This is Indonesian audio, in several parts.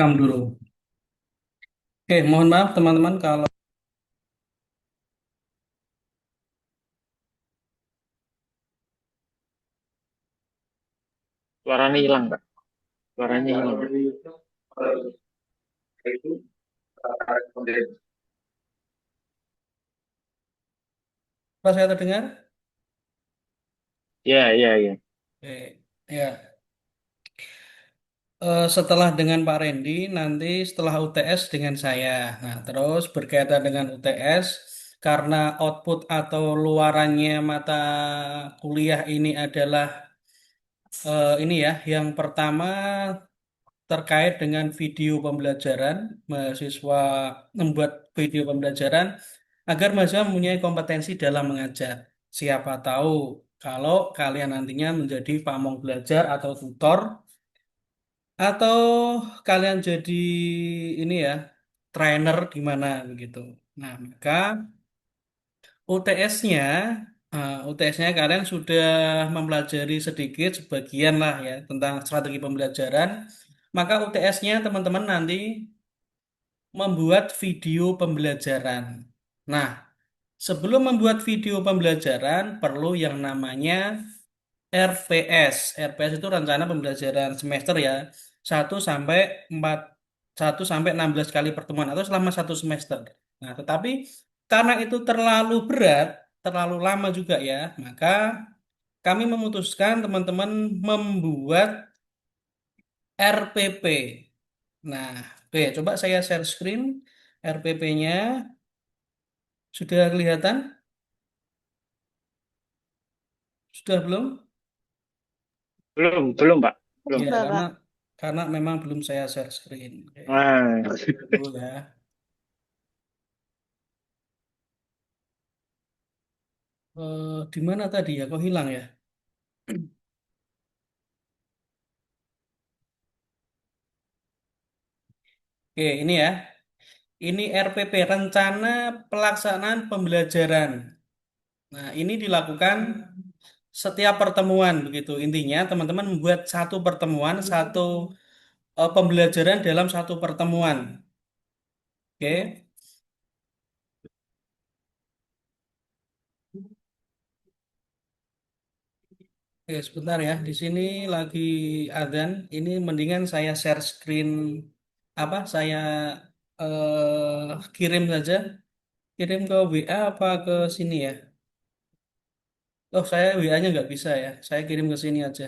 Rekam dulu. Oke, mohon maaf teman-teman kalau Suaranya hilang, Kak. Suaranya hilang. saya terdengar. Iya, iya, iya. Oke, ya. Setelah dengan Pak Randy, nanti setelah UTS dengan saya. Nah, terus berkaitan dengan UTS, karena output atau luarannya mata kuliah ini adalah ini ya, yang pertama terkait dengan video pembelajaran, mahasiswa membuat video pembelajaran agar mahasiswa mempunyai kompetensi dalam mengajar. Siapa tahu kalau kalian nantinya menjadi pamong belajar atau tutor, atau kalian jadi ini ya, trainer di mana begitu. Nah, maka UTS-nya, UTS-nya kalian sudah mempelajari sedikit sebagian lah ya tentang strategi pembelajaran. Maka UTS-nya teman-teman nanti membuat video pembelajaran. Nah, sebelum membuat video pembelajaran perlu yang namanya RPS. RPS itu rencana pembelajaran semester ya. 1 sampai 4 1 sampai 16 kali pertemuan atau selama 1 semester. Nah, tetapi karena itu terlalu berat, terlalu lama juga ya, maka kami memutuskan teman-teman membuat RPP. Nah, oke, coba saya share screen RPP-nya. Sudah kelihatan? Sudah belum? Belum, belum, Pak. Belum. Ya, Udah, karena Kak. memang belum saya share screen. Oke, Nah, dulu ya. Di mana tadi ya? Kok hilang ya? Oke, ini ya. Ini RPP, Rencana Pelaksanaan Pembelajaran. Nah, ini dilakukan setiap pertemuan begitu. Intinya teman-teman membuat satu pertemuan, satu pembelajaran dalam satu pertemuan. Oke. Oke, sebentar ya. Di sini lagi adzan. Ini mendingan saya share screen apa? Saya kirim saja. Kirim ke WA apa ke sini ya? Oh, saya WA-nya nggak bisa ya. Saya kirim ke sini aja.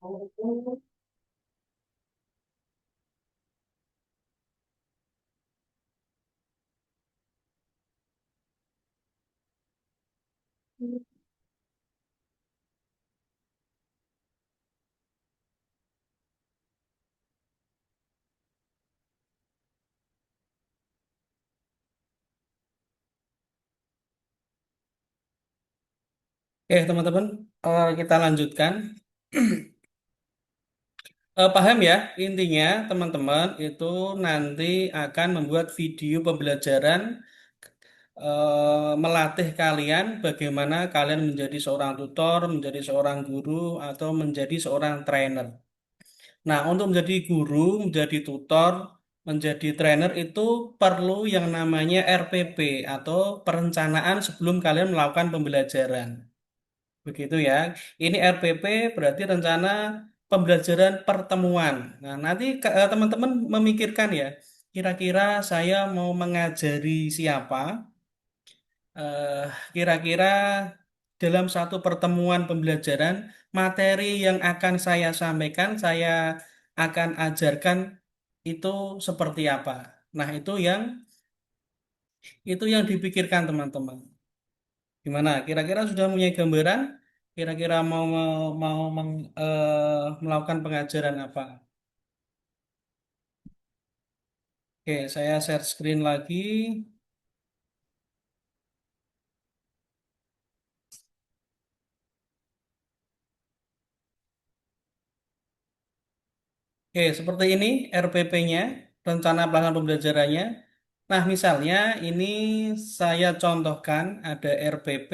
Oke, teman-teman, kita lanjutkan. Paham ya, intinya teman-teman itu nanti akan membuat video pembelajaran melatih kalian bagaimana kalian menjadi seorang tutor, menjadi seorang guru, atau menjadi seorang trainer. Nah, untuk menjadi guru, menjadi tutor, menjadi trainer itu perlu yang namanya RPP atau perencanaan sebelum kalian melakukan pembelajaran. Begitu ya. Ini RPP berarti rencana pembelajaran pertemuan. Nah, nanti teman-teman memikirkan ya, kira-kira saya mau mengajari siapa? eh, Kira-kira dalam satu pertemuan pembelajaran, materi yang akan saya sampaikan, saya akan ajarkan itu seperti apa. Nah, itu yang dipikirkan teman-teman. Gimana? Kira-kira sudah punya gambaran? Kira-kira melakukan pengajaran apa? Oke, saya share screen lagi. Oke, seperti ini RPP-nya, rencana pelaksanaan pembelajarannya. Nah, misalnya ini saya contohkan ada RPP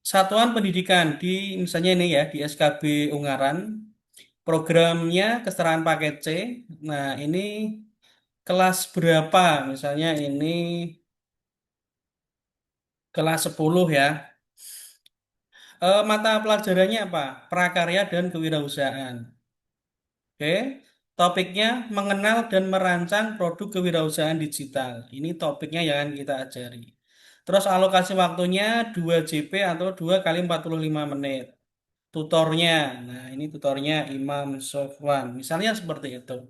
Satuan Pendidikan di misalnya ini ya di SKB Ungaran. Programnya kesetaraan paket C. Nah, ini kelas berapa? Misalnya ini kelas 10 ya. Mata pelajarannya apa? Prakarya dan kewirausahaan. Oke, topiknya mengenal dan merancang produk kewirausahaan digital. Ini topiknya yang akan kita ajari. Terus alokasi waktunya 2 JP atau 2 kali 45 menit. Tutornya, nah ini tutornya Imam Sofwan. Misalnya seperti itu.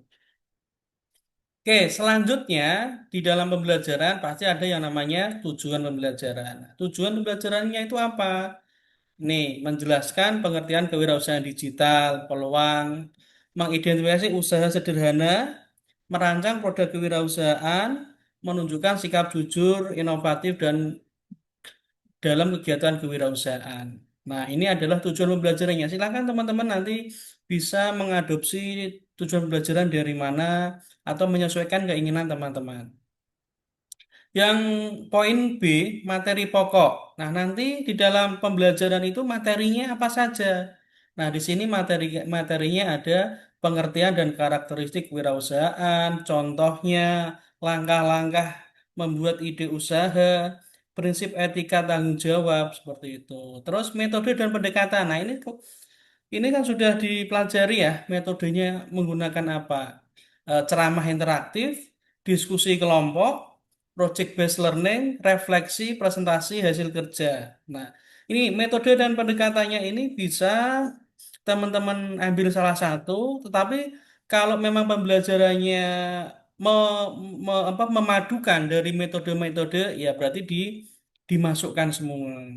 Oke, selanjutnya di dalam pembelajaran pasti ada yang namanya tujuan pembelajaran. Tujuan pembelajarannya itu apa? Nih, menjelaskan pengertian kewirausahaan digital, peluang, mengidentifikasi usaha sederhana, merancang produk kewirausahaan, menunjukkan sikap jujur, inovatif, dan dalam kegiatan kewirausahaan. Nah, ini adalah tujuan pembelajarannya. Silakan teman-teman nanti bisa mengadopsi tujuan pembelajaran dari mana atau menyesuaikan keinginan teman-teman. Yang poin B, materi pokok. Nah, nanti di dalam pembelajaran itu materinya apa saja? Nah, di sini materinya ada pengertian dan karakteristik wirausahaan, contohnya, langkah-langkah membuat ide usaha, prinsip etika tanggung jawab seperti itu. Terus metode dan pendekatan. Nah, ini kan sudah dipelajari ya, metodenya menggunakan apa? Ceramah interaktif, diskusi kelompok, project based learning, refleksi, presentasi hasil kerja. Nah, ini metode dan pendekatannya ini bisa teman-teman ambil salah satu, tetapi kalau memang pembelajarannya memadukan dari metode-metode, ya berarti dimasukkan semua.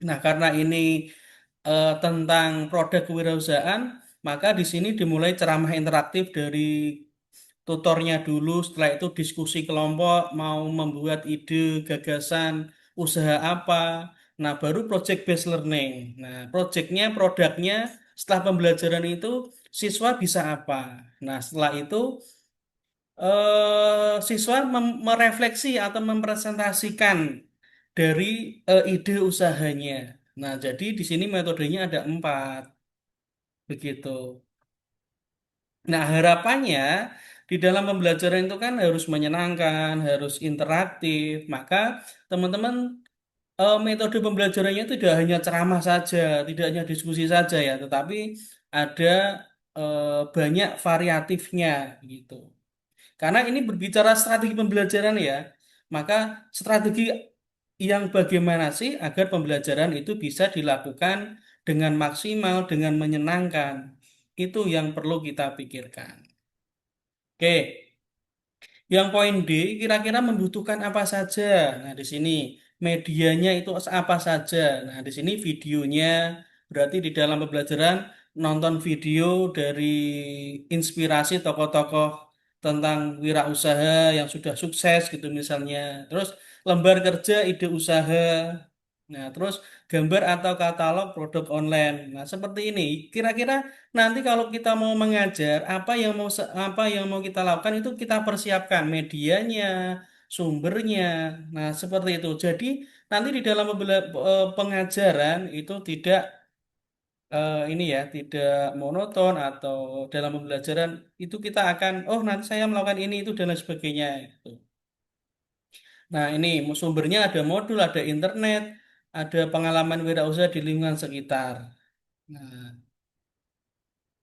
Nah, karena ini tentang produk kewirausahaan, maka di sini dimulai ceramah interaktif dari tutornya dulu, setelah itu diskusi kelompok, mau membuat ide, gagasan, usaha apa. Nah, baru project based learning. Nah, produknya, setelah pembelajaran itu, siswa bisa apa? Nah, setelah itu, siswa merefleksi atau mempresentasikan dari ide usahanya. Nah, jadi di sini metodenya ada 4, begitu. Nah, harapannya di dalam pembelajaran itu kan harus menyenangkan, harus interaktif. Maka teman-teman metode pembelajarannya itu tidak hanya ceramah saja, tidak hanya diskusi saja ya, tetapi ada banyak variatifnya gitu. Karena ini berbicara strategi pembelajaran ya, maka strategi yang bagaimana sih agar pembelajaran itu bisa dilakukan dengan maksimal, dengan menyenangkan. Itu yang perlu kita pikirkan. Oke, yang poin D, kira-kira membutuhkan apa saja? Nah, di sini medianya itu apa saja? Nah, di sini videonya berarti di dalam pembelajaran nonton video dari inspirasi tokoh-tokoh tentang wirausaha yang sudah sukses gitu misalnya. Terus lembar kerja ide usaha. Nah, terus gambar atau katalog produk online. Nah, seperti ini. Kira-kira nanti kalau kita mau mengajar, apa yang mau kita lakukan itu kita persiapkan medianya, sumbernya. Nah, seperti itu. Jadi, nanti di dalam pengajaran itu tidak ini ya, tidak monoton atau dalam pembelajaran itu kita akan nanti saya melakukan ini itu dan lain sebagainya gitu. Nah, ini sumbernya ada modul, ada internet, ada pengalaman wirausaha di lingkungan sekitar. Nah,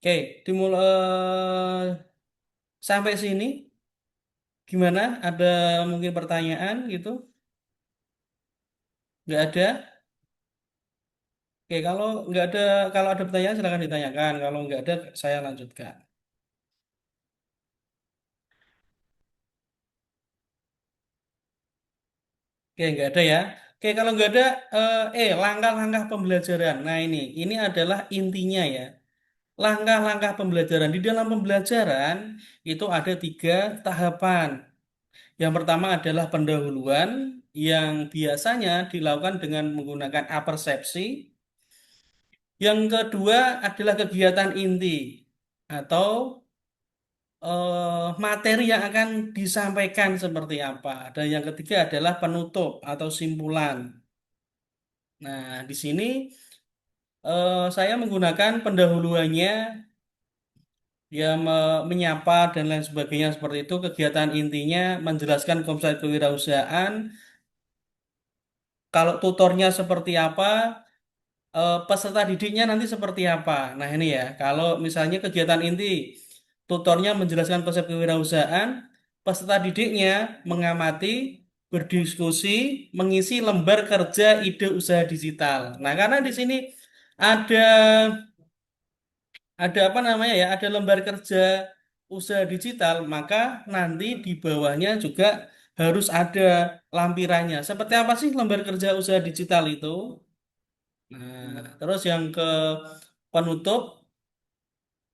oke, sampai sini gimana? Ada mungkin pertanyaan gitu? Nggak ada? Oke, kalau nggak ada, kalau ada pertanyaan silakan ditanyakan. Kalau nggak ada, saya lanjutkan. Oke, nggak ada ya. Oke, kalau nggak ada, langkah-langkah pembelajaran. Nah, ini adalah intinya ya. Langkah-langkah pembelajaran. Di dalam pembelajaran itu ada 3 tahapan. Yang pertama adalah pendahuluan yang biasanya dilakukan dengan menggunakan apersepsi. Yang kedua adalah kegiatan inti atau materi yang akan disampaikan seperti apa. Dan yang ketiga adalah penutup atau simpulan. Nah, di sini saya menggunakan pendahuluannya ya menyapa dan lain sebagainya seperti itu. Kegiatan intinya menjelaskan konsep kewirausahaan. Kalau tutornya seperti apa, peserta didiknya nanti seperti apa. Nah, ini ya, kalau misalnya kegiatan inti, tutornya menjelaskan konsep kewirausahaan, peserta didiknya mengamati, berdiskusi, mengisi lembar kerja ide usaha digital. Nah, karena di sini ada ada apa namanya ya, ada lembar kerja usaha digital, maka nanti di bawahnya juga harus ada lampirannya. Seperti apa sih lembar kerja usaha digital itu? Nah, terus yang ke penutup,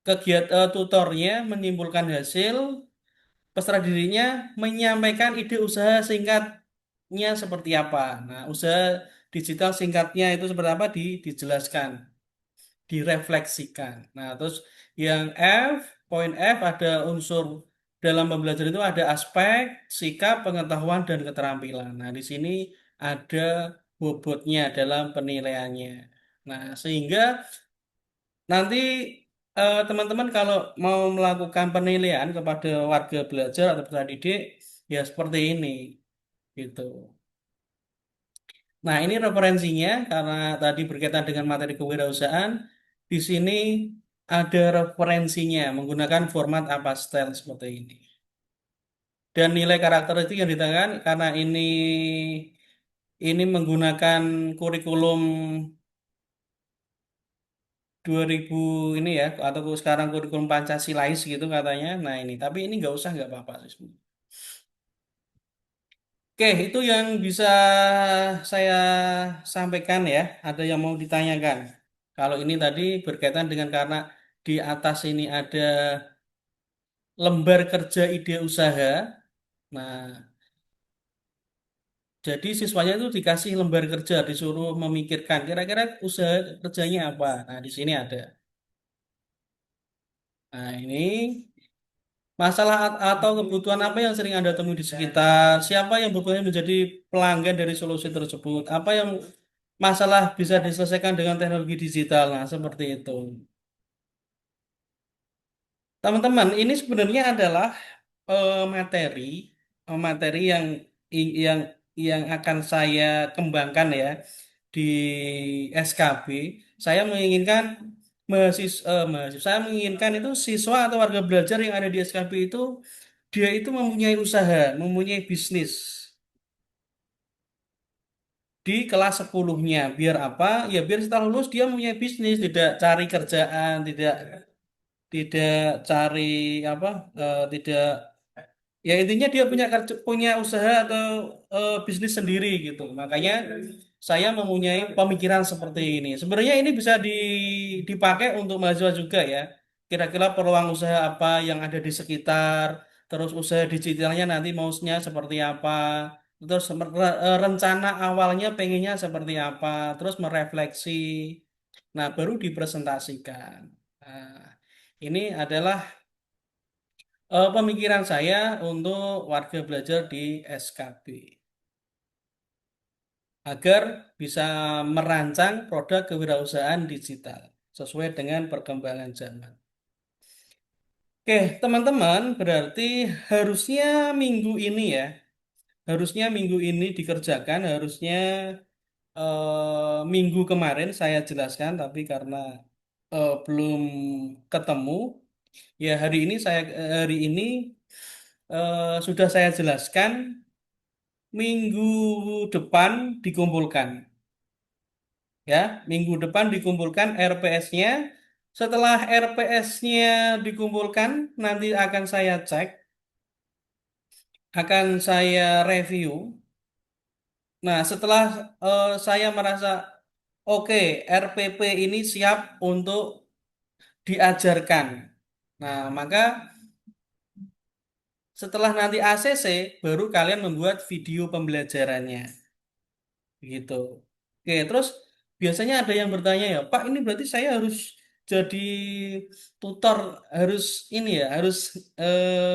kegiatan tutornya menyimpulkan hasil, peserta dirinya menyampaikan ide usaha singkatnya seperti apa. Nah, usaha digital singkatnya itu seperti apa dijelaskan, direfleksikan. Nah, terus yang F, poin F ada unsur dalam pembelajaran itu ada aspek, sikap, pengetahuan, dan keterampilan. Nah, di sini ada bobotnya dalam penilaiannya. Nah, sehingga nanti teman-teman kalau mau melakukan penilaian kepada warga belajar atau peserta didik, ya seperti ini, gitu. Nah, ini referensinya karena tadi berkaitan dengan materi kewirausahaan. Di sini ada referensinya menggunakan format apa style seperti ini. Dan nilai karakteristik yang ditekan karena ini menggunakan kurikulum 2000 ini ya atau sekarang kurikulum Pancasilais gitu katanya. Nah, ini tapi ini nggak usah nggak apa-apa sih sebenarnya. Oke, itu yang bisa saya sampaikan ya. Ada yang mau ditanyakan? Kalau ini tadi berkaitan dengan karena di atas ini ada lembar kerja ide usaha. Nah, jadi siswanya itu dikasih lembar kerja, disuruh memikirkan kira-kira usaha kerjanya apa. Nah, di sini ada. Nah, ini masalah atau kebutuhan apa yang sering Anda temui di sekitar? Siapa yang berpotensi menjadi pelanggan dari solusi tersebut? Apa yang masalah bisa diselesaikan dengan teknologi digital? Nah, seperti itu. Teman-teman, ini sebenarnya adalah materi materi yang yang akan saya kembangkan ya di SKB. Saya menginginkan saya menginginkan itu siswa atau warga belajar yang ada di SKB itu dia itu mempunyai usaha, mempunyai bisnis. di kelas 10-nya. Biar apa? Ya biar setelah lulus dia punya bisnis, tidak cari kerjaan, tidak tidak cari apa, tidak, ya intinya dia punya punya usaha atau bisnis sendiri gitu. Makanya saya mempunyai pemikiran seperti ini. Sebenarnya ini bisa dipakai untuk mahasiswa juga ya. Kira-kira peluang usaha apa yang ada di sekitar, terus usaha digitalnya nanti maunya seperti apa, terus rencana awalnya pengennya seperti apa, terus merefleksi. Nah, baru dipresentasikan. Nah, ini adalah pemikiran saya untuk warga belajar di SKB agar bisa merancang produk kewirausahaan digital sesuai dengan perkembangan zaman. Oke, teman-teman, berarti harusnya minggu ini ya, harusnya minggu ini dikerjakan, harusnya minggu kemarin saya jelaskan, tapi karena belum ketemu, ya hari ini sudah saya jelaskan. Minggu depan dikumpulkan, ya. Minggu depan dikumpulkan RPS-nya. Setelah RPS-nya dikumpulkan, nanti akan saya cek, akan saya review. Nah, setelah saya merasa oke, RPP ini siap untuk diajarkan. Nah, maka setelah nanti ACC, baru kalian membuat video pembelajarannya. Gitu. Oke, terus biasanya ada yang bertanya ya, Pak, ini berarti saya harus jadi tutor, harus ini ya, harus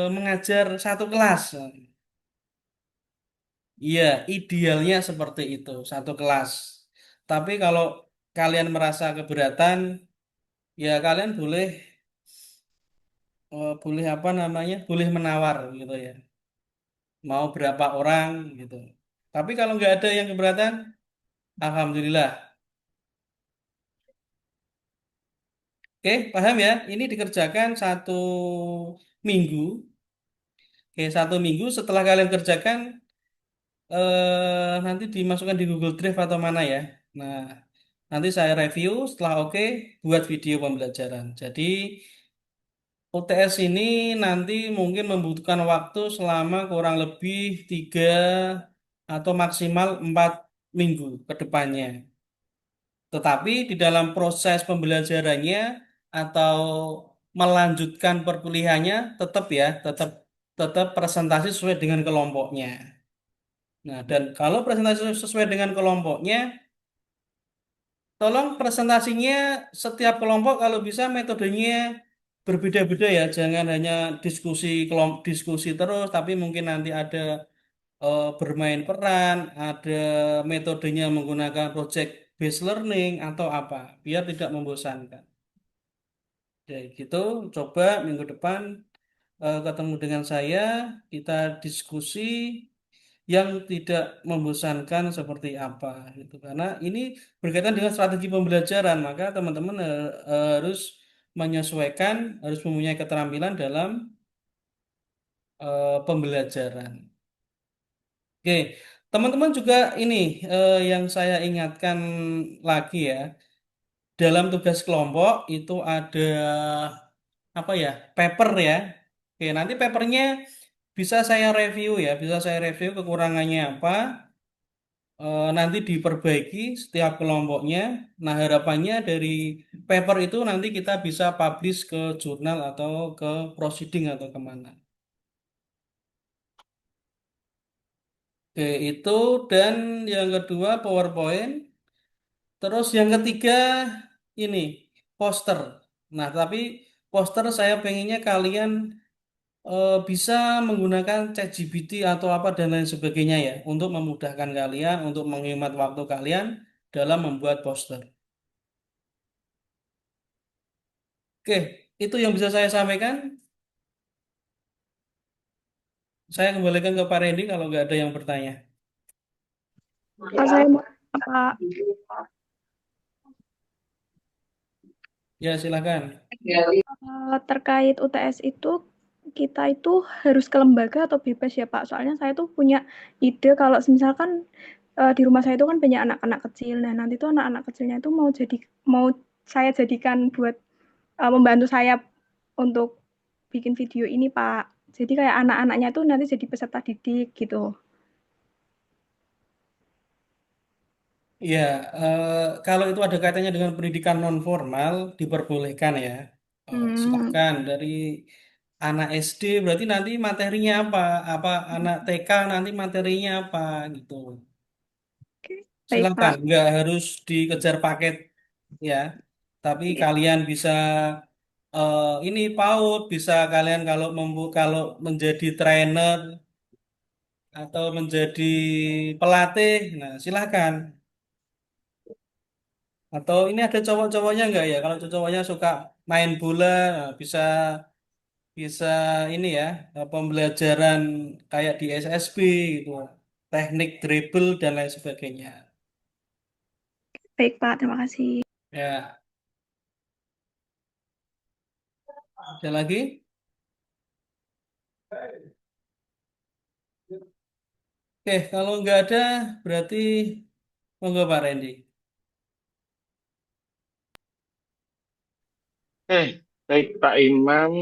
mengajar satu kelas. Iya, idealnya seperti itu, satu kelas. Tapi kalau kalian merasa keberatan, ya kalian boleh apa namanya, boleh menawar gitu ya. Mau berapa orang gitu. Tapi kalau nggak ada yang keberatan, alhamdulillah. Oke, paham ya? Ini dikerjakan satu minggu. Oke, satu minggu setelah kalian kerjakan, nanti dimasukkan di Google Drive atau mana ya. Nah, nanti saya review. Setelah oke, buat video pembelajaran. Jadi, UTS ini nanti mungkin membutuhkan waktu selama kurang lebih 3 atau maksimal 4 minggu ke depannya. Tetapi di dalam proses pembelajarannya atau melanjutkan perkuliahannya tetap ya, tetap tetap presentasi sesuai dengan kelompoknya. Nah, dan kalau presentasi sesuai dengan kelompoknya, tolong presentasinya setiap kelompok kalau bisa metodenya berbeda-beda ya. Jangan hanya diskusi diskusi terus, tapi mungkin nanti ada bermain peran, ada metodenya menggunakan project based learning atau apa, biar tidak membosankan. Ya, gitu. Coba minggu depan ketemu dengan saya, kita diskusi yang tidak membosankan seperti apa gitu. Karena ini berkaitan dengan strategi pembelajaran, maka teman-teman harus menyesuaikan, harus mempunyai keterampilan dalam pembelajaran. Oke, teman-teman juga ini yang saya ingatkan lagi ya, dalam tugas kelompok itu ada apa ya, paper ya. Oke, nanti papernya bisa saya review ya, bisa saya review kekurangannya apa, nanti diperbaiki setiap kelompoknya. Nah, harapannya dari paper itu nanti kita bisa publish ke jurnal atau ke proceeding atau kemana. Oke, itu, dan yang kedua PowerPoint. Terus yang ketiga ini poster. Nah, tapi poster saya pengennya kalian bisa menggunakan ChatGPT atau apa dan lain sebagainya ya untuk memudahkan kalian, untuk menghemat waktu kalian dalam membuat poster. Oke, itu yang bisa saya sampaikan. Saya kembalikan ke Pak Randy kalau nggak ada yang bertanya. Pak, saya mau Pak, Ya, silakan. terkait UTS itu kita itu harus ke lembaga atau bebas ya Pak? Soalnya saya tuh punya ide kalau misalkan di rumah saya itu kan banyak anak-anak kecil. Nah, nanti tuh anak-anak kecilnya itu mau saya jadikan buat membantu saya untuk bikin video ini, Pak. Jadi kayak anak-anaknya tuh nanti jadi peserta didik gitu. Ya, kalau itu ada kaitannya dengan pendidikan non formal, diperbolehkan ya. Hmm, Silakan dari anak SD berarti nanti materinya apa? Apa anak TK nanti materinya apa gitu. oke. Baik, Silakan, Pak. nggak harus dikejar paket ya. Tapi Iya, kalian bisa ini PAUD, bisa kalian kalau menjadi trainer atau menjadi pelatih, nah silakan. Atau ini ada cowok-cowoknya nggak ya? Kalau cowoknya suka main bola, nah, bisa bisa ini ya, pembelajaran kayak di SSB gitu, teknik dribble dan lain sebagainya. baik, Pak. Terima kasih. Ya, ada lagi? Oke, kalau nggak ada, berarti monggo Pak Randy. Baik Pak Imam.